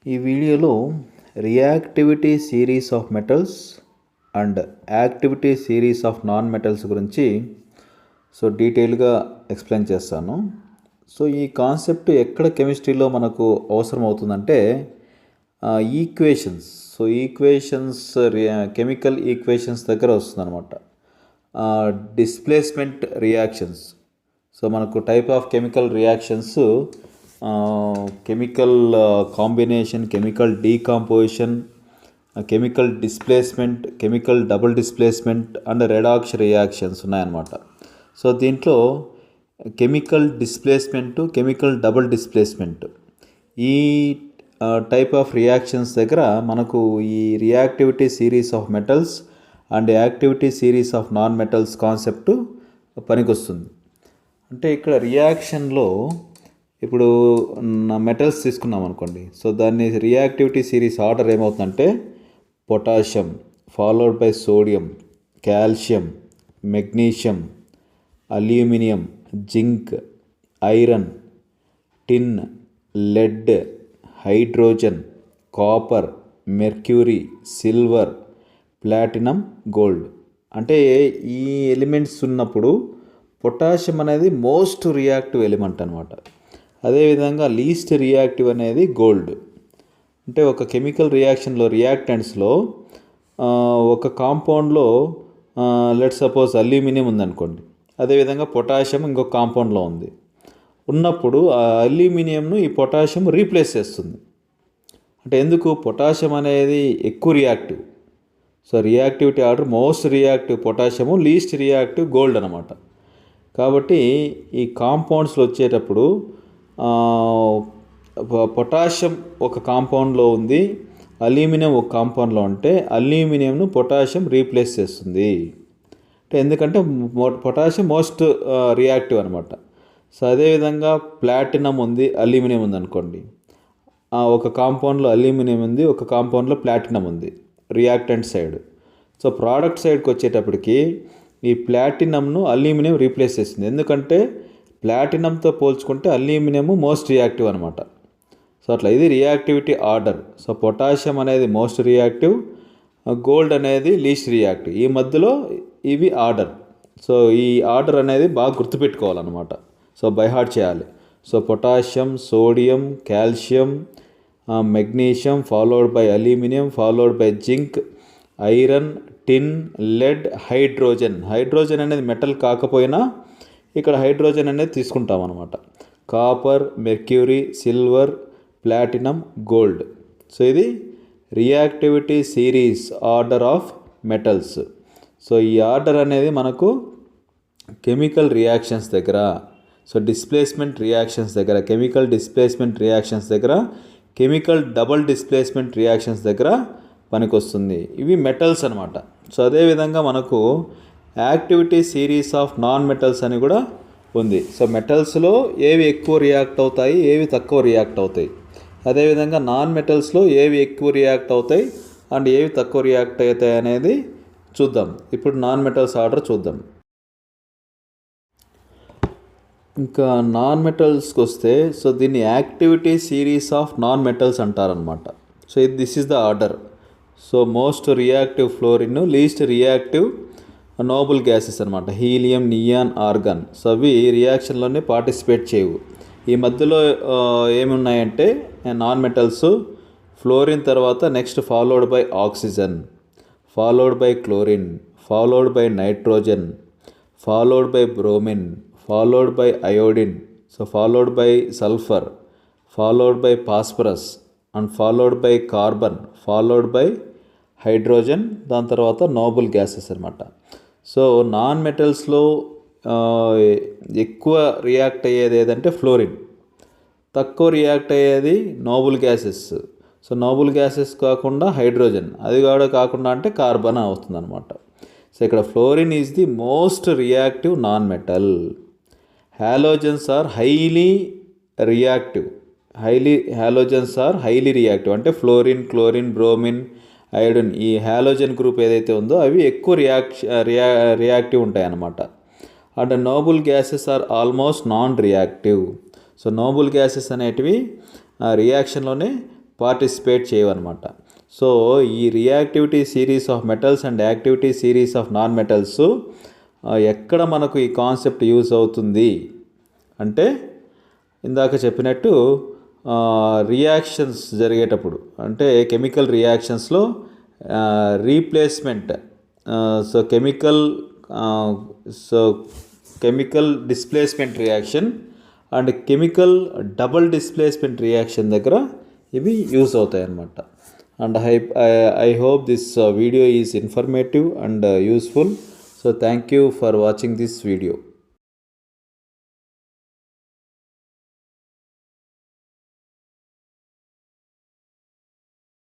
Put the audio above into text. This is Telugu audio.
ఈ వీడియోలో reactivity series of metals and activity series of non metals గురించి డీటెయిల్గా ఎక్స్ప్లెయిన్ చేస్తాను. ఈ కాన్సెప్ట్ ఎక్కడ కెమిస్ట్రీలో మనకు అవసరం అవుతుందంటే ఈక్వేషన్స్. ఈక్వేషన్స్ కెమికల్ ఈక్వేషన్స్ దగ్గర వస్తుందన్నమాట. Displacement reactions. మనకు type of chemical reactions chemical combination, chemical decomposition, chemical displacement, chemical double displacement and redox reactions ఉన్నాయన్నమాట. దీంట్లో chemical displacement, chemical double displacement ఈ టైప్ ఆఫ్ రియాక్షన్స్ దగ్గర మనకు ఈ reactivity series of metals and activity series of non metals concept పనికొస్తుంది. అంటే ఇక్కడ రియాక్షన్లో ఇప్పుడు మెటల్స్ తీసుకున్నాం అనుకోండి. దాన్ని రియాక్టివిటీ సిరీస్ ఆర్డర్ ఏమవుతుందంటే potassium followed by sodium, calcium, magnesium, aluminium, zinc, iron, tin, lead, hydrogen, copper, mercury, silver, platinum, gold. అంటే ఈ ఎలిమెంట్స్ ఉన్నప్పుడు పొటాషియం అనేది మోస్ట్ రియాక్టివ్ ఎలిమెంట్ అనమాట. అదేవిధంగా లీస్ట్ రియాక్టివ్ అనేది గోల్డ్. అంటే ఒక కెమికల్ రియాక్షన్లో రియాక్టెంట్స్లో ఒక కాంపౌండ్లో లెట్స్ సపోజ్ అల్యూమినియం ఉందనుకోండి, అదేవిధంగా పొటాషియం ఇంకొక కాంపౌండ్లో ఉన్నప్పుడు ఆ అల్యూమినియంను ఈ పొటాషియం రీప్లేస్ చేస్తుంది. అంటే ఎందుకు? పొటాషియం అనేది ఎక్కువ reactive. Reactivity order most reactive potassium, least reactive gold అనమాట. కాబట్టి ఈ కాంపౌండ్స్లో వచ్చేటప్పుడు పొటాషియం ఒక కాంపౌండ్లో ఉంది, అల్యూమినియం ఒక కాంపౌండ్లో ఉంటే అల్యూమినియంను పొటాషియం రీప్లేస్ చేస్తుంది. అంటే ఎందుకంటే పొటాషియం మోస్ట్ రియాక్టివ్ అనమాట. అదేవిధంగా ప్లాటినం ఉంది, అల్యూమినియం ఉంది అనుకోండి. ఒక కాంపౌండ్లో అల్యూమినియం ఉంది, ఒక కాంపౌండ్లో ప్లాటినం ఉంది రియాక్టెంట్ సైడ్. ప్రోడక్ట్ సైడ్కి వచ్చేటప్పటికి ఈ ప్లాటినంను అల్యూమినియం రీప్లేస్ చేస్తుంది. ఎందుకంటే ప్లాటినంతో పోల్చుకుంటే అల్యూమినియం మోస్ట్ రియాక్టివ్ అనమాట. అట్లా ఇది రియాక్టివిటీ ఆర్డర్. పొటాషియం అనేది మోస్ట్ రియాక్టివ్, గోల్డ్ అనేది లీస్ట్ రియాక్టివ్. ఈ మధ్యలో ఇవి ఆర్డర్. ఈ ఆర్డర్ అనేది బాగా గుర్తుపెట్టుకోవాలన్నమాట. బై హార్ట్ చేయాలి. Potassium, sodium, calcium, magnesium followed by aluminium followed by zinc, iron, tin, lead, hydrogen. Hydrogen అనేది మెటల్ కాకపోయినా ఇక్కడ హైడ్రోజన్ అనేది తీసుకుంటాం అనమాట. Copper, mercury, silver, platinum, gold. ఇది reactivity series order of metals. ఈ ఆర్డర్ అనేది మనకు కెమికల్ రియాక్షన్స్ దగ్గర, డిస్ప్లేస్మెంట్ రియాక్షన్స్ దగ్గర, కెమికల్ డిస్ప్లేస్మెంట్ రియాక్షన్స్ దగ్గర, కెమికల్ డబుల్ డిస్ప్లేస్మెంట్ రియాక్షన్స్ దగ్గర పనికొస్తుంది. ఇవి మెటల్స్ అనమాట. అదేవిధంగా మనకు activity series of non metals అని కూడా ఉంది. మెటల్స్లో ఏవి ఎక్కువ రియాక్ట్ అవుతాయి, ఏవి తక్కువ రియాక్ట్ అవుతాయి, అదేవిధంగా నాన్ మెటల్స్లో ఏవి ఎక్కువ రియాక్ట్ అవుతాయి అండ్ ఏవి తక్కువ రియాక్ట్ అవుతాయి అనేది చూద్దాం. ఇప్పుడు నాన్ మెటల్స్ ఆర్డర్ చూద్దాం. ఇంకా నాన్ మెటల్స్కి వస్తే దీన్ని activity series of non metals అంటారనమాట. This is the order. Most reactive fluorine, least reactive noble gases అనమాట. Helium, neon, argon. అవి రియాక్షన్లోనే పార్టిసిపేట్ చేయవు. ఈ మధ్యలో ఏమున్నాయంటే నాన్ మెటల్స్ ఫ్లోరిన్ తర్వాత next followed by oxygen, followed by chlorine, followed by nitrogen, followed by bromine, followed by iodine, followed by sulphur, followed by phosphorus and followed by carbon, followed by hydrogen, దాని తర్వాత నోబుల్ గ్యాసెస్ అనమాట. నాన్ మెటల్స్లో ఎక్కువ రియాక్ట్ అయ్యేది ఏదంటే ఫ్లోరిన్, తక్కువ రియాక్ట్ అయ్యేది నోబుల్ గ్యాసెస్. నోబుల్ గ్యాసెస్ కాకుండా హైడ్రోజన్, అది కూడా కాకుండా అంటే కార్బన్ అవుతుంది అనమాట. ఇక్కడ fluorine is the most reactive non metal. Halogens are highly reactive. Halogens are highly reactive. అంటే ఫ్లోరిన్, క్లోరిన్, బ్రోమిన్, అయోడిన్, ఈ హ్యాలోజన్ గ్రూప్ ఏదైతే ఉందో అవి ఎక్కువ రియాక్టివ్ ఉంటాయి అన్నమాట. And noble gases are almost non reactive. Noble gases అనేటివి రియాక్షన్లోనే పార్టిసిపేట్ చేయవన్నమాట. సో ఈ reactivity series of metals and activity series of non metals ఎక్కడ మనకు ఈ కాన్సెప్ట్ యూజ్ అవుతుంది అంటే, ఇందాక చెప్పినట్టు రియాక్షన్స్ జరిగేటప్పుడు, అంటే కెమికల్ రియాక్షన్స్లో replacement, so chemical displacement reaction and chemical double displacement reaction దగ్గర ఇవి యూస్ అవుతాయి అన్నమాట. And I hope this video is informative and useful. So thank you for watching this video.